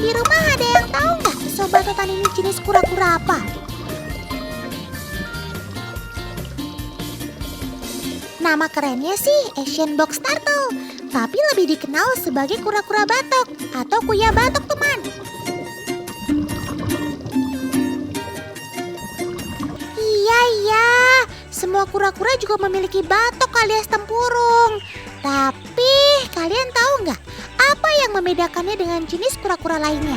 teman-teman di rumah ada yang tahu nggak Sobat Otan ini jenis kura-kura apa? Nama kerennya sih Asian Box Turtle, tapi lebih dikenal sebagai kura-kura batok atau kuya batok, teman. Iya, semua kura-kura juga memiliki batok alias tempurung. Tapi kalian tahu nggak apa yang membedakannya dengan jenis kura-kura lainnya?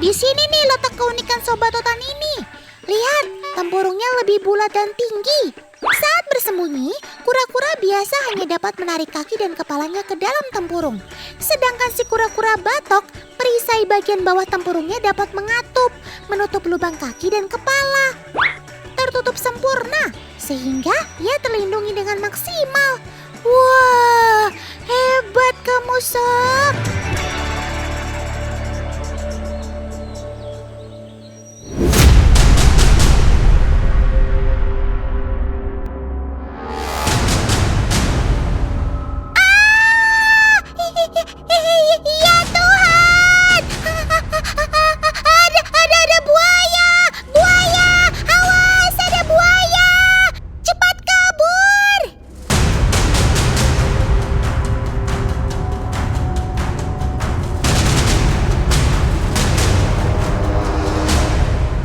Di sini nih letak keunikan Sobat Otan ini. Lihat, tempurungnya lebih bulat dan tinggi. Saat bersembunyi, kura-kura biasa hanya dapat menarik kaki dan kepalanya ke dalam tempurung. Sedangkan si kura-kura batok, perisai bagian bawah tempurungnya dapat mengatup, menutup lubang kaki dan kepala. Tertutup sempurna, sehingga ia terlindungi dengan maksimal. Wah, hebat kamu, Sob! Ya Tuhan! Ada buaya! Buaya! Awas, ada buaya! Cepat kabur!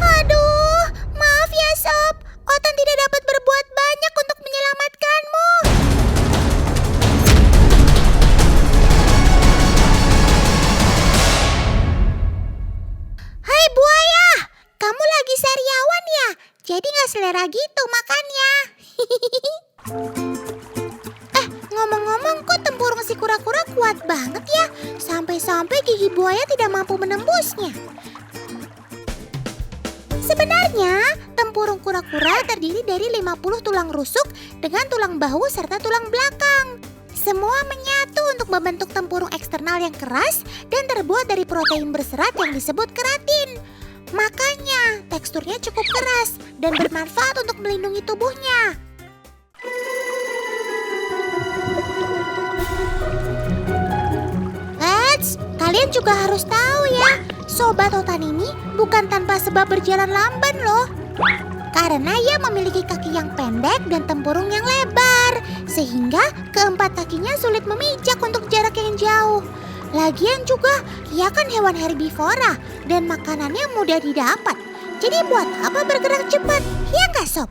Aduh, maaf ya Sob. Otan tidak dapat berbuat banyak untuk menyelamatkanmu. Hai buaya, kamu lagi sariawan ya? Jadi gak selera gitu makannya. Ngomong-ngomong kok tempurung si kura-kura kuat banget ya? Sampai-sampai gigi buaya tidak mampu menembusnya. Sebenarnya, tempurung kura-kura terdiri dari 50 tulang rusuk dengan tulang bahu serta tulang belakang. Semua menyatu untuk membentuk tempurung eksternal yang keras dan terbuat dari protein berserat yang disebut keratin. Makanya teksturnya cukup keras dan bermanfaat untuk melindungi tubuhnya. Kalian juga harus tahu ya, Sobat Otan ini bukan tanpa sebab berjalan lamban loh. Karena ia memiliki kaki yang pendek dan tempurung yang lebar, sehingga keempat kakinya sulit memijak untuk jarak yang jauh. Lagian juga, ia kan hewan herbivora dan makanannya mudah didapat. Jadi buat apa bergerak cepat? Ya nggak, Sob?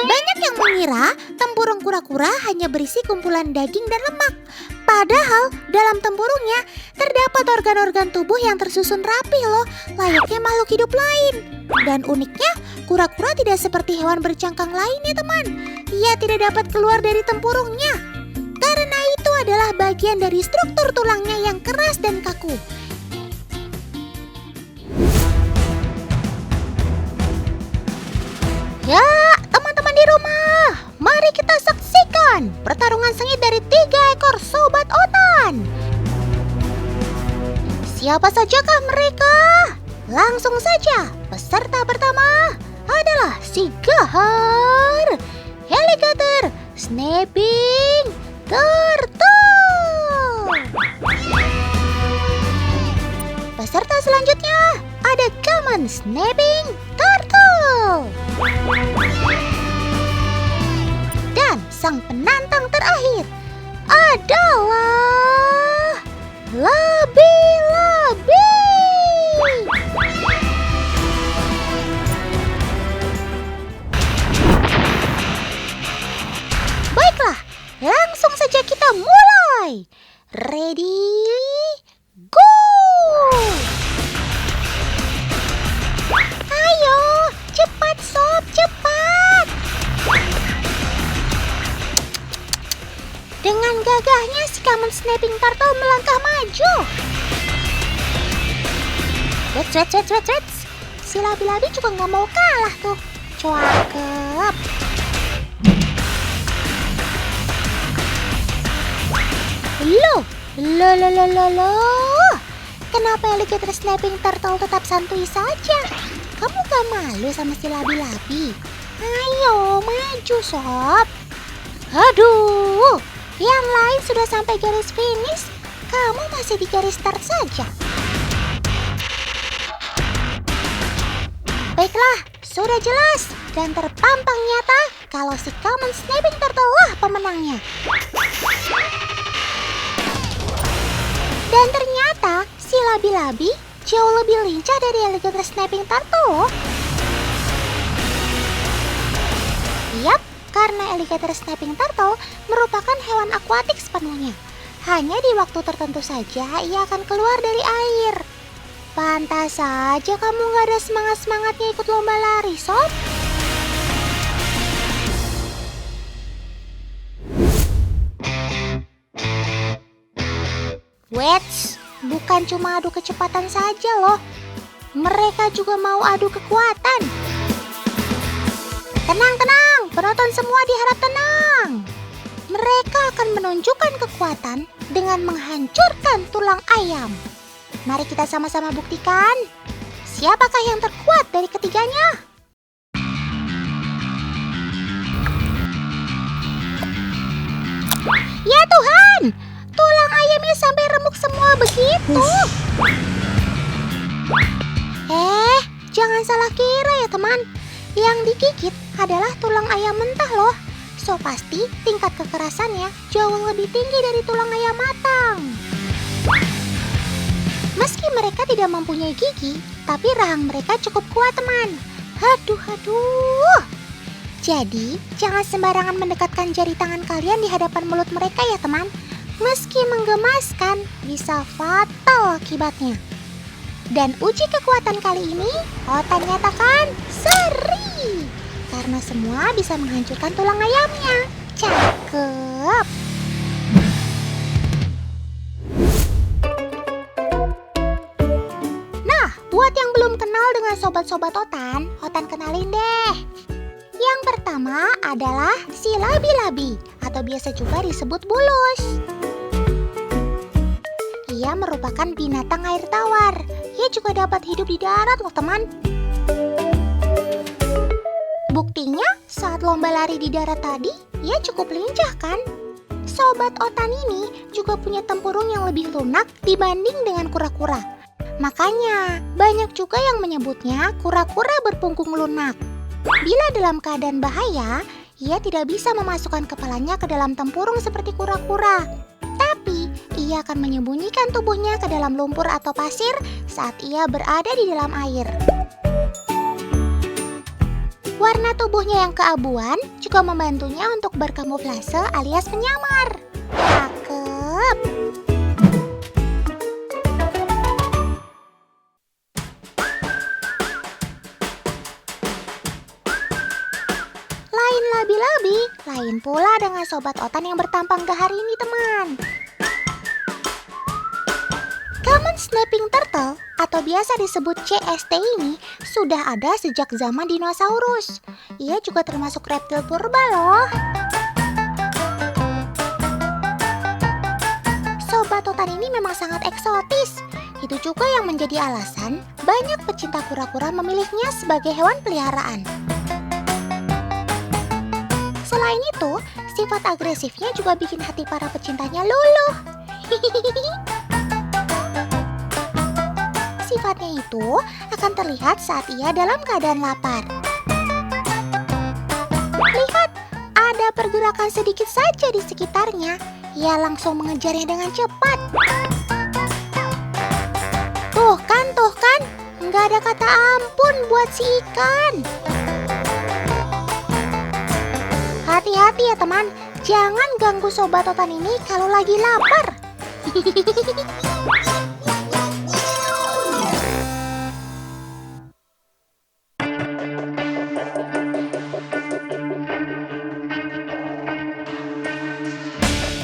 Banyak yang mengira tempurung kura-kura hanya berisi kumpulan daging dan lemak. Padahal dalam tempurungnya terdapat organ-organ tubuh yang tersusun rapi loh, layaknya makhluk hidup lain. Dan uniknya, kura-kura tidak seperti hewan bercangkang lainnya teman. Ia tidak dapat keluar dari tempurungnya. Karena itu adalah bagian dari struktur tulangnya yang keras dan kaku. Ya, teman-teman di rumah, mari kita saksikan pertarungan sengit dari 3 ekor Sobat Otan. Siapa sajakah mereka? Langsung saja, peserta pertama adalah si Gahar Alligator Snapping Turtle. Peserta selanjutnya ada Common Snapping Turtle. Dan sang penantang terakhir adalah Labi-Labi. Baiklah, langsung saja kita mulai. Ready, go! Ayo, cepat Sob, cepat! Dengan gagahnya si Common Snapping Turtle melangkah maju. Wait. Si Labi-Labi juga nggak mau kalah tuh. Cakep. Loh. Kenapa Alligator Snapping Turtle tetap santuy saja? Kamu gak malu sama si Labi-Labi? Ayo, maju sob. Aduh, yang lain sudah sampai garis finish, kamu masih di garis start saja. Baiklah, sudah jelas dan terpampang nyata kalau si Common Snapping Turtle lah pemenangnya. Dan ternyata si Labi-Labi jauh lebih lincah dari Alligator Snapping Turtle loh. Yap, karena Alligator Snapping Turtle merupakan hewan akuatik sepenuhnya. Hanya di waktu tertentu saja ia akan keluar dari air. Pantas saja kamu gak ada semangat-semangatnya ikut lomba lari, sob. Wets, bukan cuma adu kecepatan saja loh. Mereka juga mau adu kekuatan. Tenang, penonton semua diharap tenang. Mereka akan menunjukkan kekuatan dengan menghancurkan tulang ayam. Mari kita sama-sama buktikan siapakah yang terkuat dari ketiganya. Ya Tuhan, tulang ayamnya sampai remuk semua begitu. Jangan salah kira ya teman. Yang digigit adalah tulang ayam mentah loh. So pasti tingkat kekerasannya jauh lebih tinggi dari tulang ayam matang. Meski mereka tidak mempunyai gigi, tapi rahang mereka cukup kuat teman. Aduh. Jadi jangan sembarangan mendekatkan jari tangan kalian di hadapan mulut mereka ya teman. Meski menggemaskan, bisa fatal akibatnya. Dan uji kekuatan kali ini, Otan nyatakan seri. Karena semua bisa menghancurkan tulang ayamnya. Cakep. Nah, buat yang belum kenal dengan sobat-sobat Otan, Otan kenalin deh. Yang pertama adalah si Labi-Labi, atau biasa juga disebut bulus. Ia merupakan binatang air tawar. Ia juga dapat hidup di darat loh teman. Buktinya saat lomba lari di darat tadi, ia cukup lincah kan? Sobat Otan ini juga punya tempurung yang lebih lunak dibanding dengan kura-kura. Makanya banyak juga yang menyebutnya kura-kura berpunggung lunak. Bila dalam keadaan bahaya, ia tidak bisa memasukkan kepalanya ke dalam tempurung seperti kura-kura. Tapi ia akan menyembunyikan tubuhnya ke dalam lumpur atau pasir saat ia berada di dalam air. Warna tubuhnya yang keabuan juga membantunya untuk berkamuflase alias menyamar. Cakep. Lain Labi-Labi, lain pula dengan sobat Otan yang bertampang gahar ini teman. Common Snapping Turtle atau biasa disebut CST ini sudah ada sejak zaman dinosaurus. Ia juga termasuk reptil purba loh. Sobat Otan ini memang sangat eksotis. Itu juga yang menjadi alasan banyak pecinta kura-kura memilihnya sebagai hewan peliharaan. Selain itu, sifat agresifnya juga bikin hati para pecintanya luluh. Sifatnya itu akan terlihat saat ia dalam keadaan lapar. Lihat, ada pergerakan sedikit saja di sekitarnya. Ia langsung mengejarnya dengan cepat. Tuh kan, nggak ada kata ampun buat si ikan. Hati-hati ya teman, jangan ganggu sobat Otan ini kalau lagi lapar.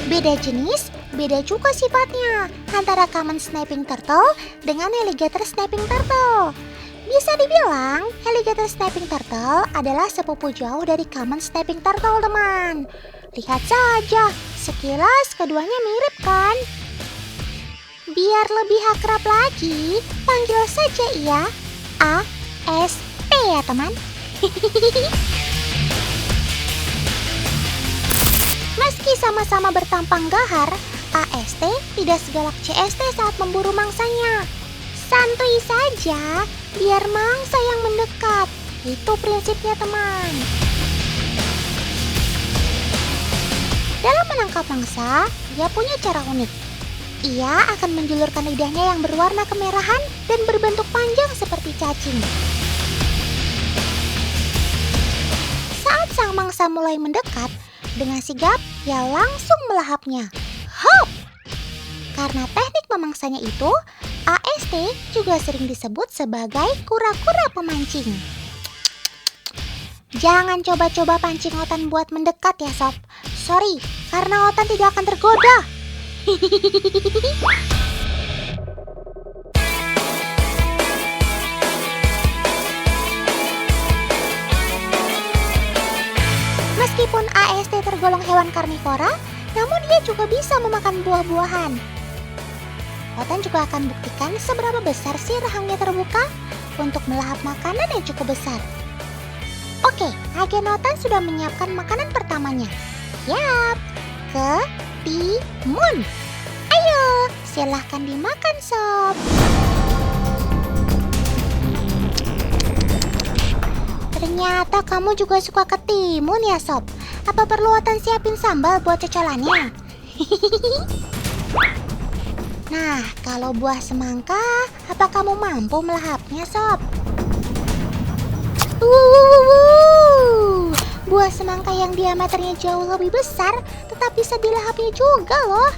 Beda jenis, beda juga sifatnya antara Common Snapping Turtle dengan Alligator Snapping Turtle. Bisa dibilang, Alligator Snapping Turtle adalah sepupu jauh dari Common Snapping Turtle, teman. Lihat saja, sekilas keduanya mirip kan? Biar lebih akrab lagi, panggil saja ia AST ya, teman. sama-sama bertampang gahar, AST tidak segalak CST saat memburu mangsanya. Santuy saja, biar mangsa yang mendekat. Itu prinsipnya, teman. Dalam menangkap mangsa, dia punya cara unik. Ia akan menjulurkan lidahnya yang berwarna kemerahan dan berbentuk panjang seperti cacing. Saat sang mangsa mulai mendekat, dengan sigap ia langsung melahapnya. Hop! Karena teknik memangsanya itu, AST juga sering disebut sebagai kura-kura pemancing. Jangan coba-coba pancing Otan buat mendekat ya sob. Sorry, karena Otan tidak akan tergoda. Meskipun AST tergolong hewan karnivora, namun dia juga bisa memakan buah-buahan. Otan juga akan buktikan seberapa besar sih rahangnya terbuka untuk melahap makanan yang cukup besar. Oke, agen Otan sudah menyiapkan makanan pertamanya. Yap, ketimun. Ayo, silahkan dimakan sob. Ternyata kamu juga suka ketimun ya sob. Apa perlu Otan siapin sambal buat cocolannya? Nah, kalau buah semangka, apa kamu mampu melahapnya sob? Buah semangka yang diameternya jauh lebih besar tetap bisa dilahapnya juga loh.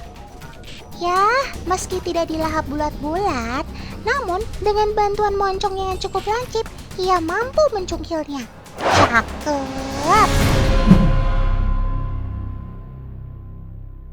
Ya, meski tidak dilahap bulat-bulat, namun dengan bantuan moncongnya yang cukup lancip, ia mampu mencungkilnya. Cakep.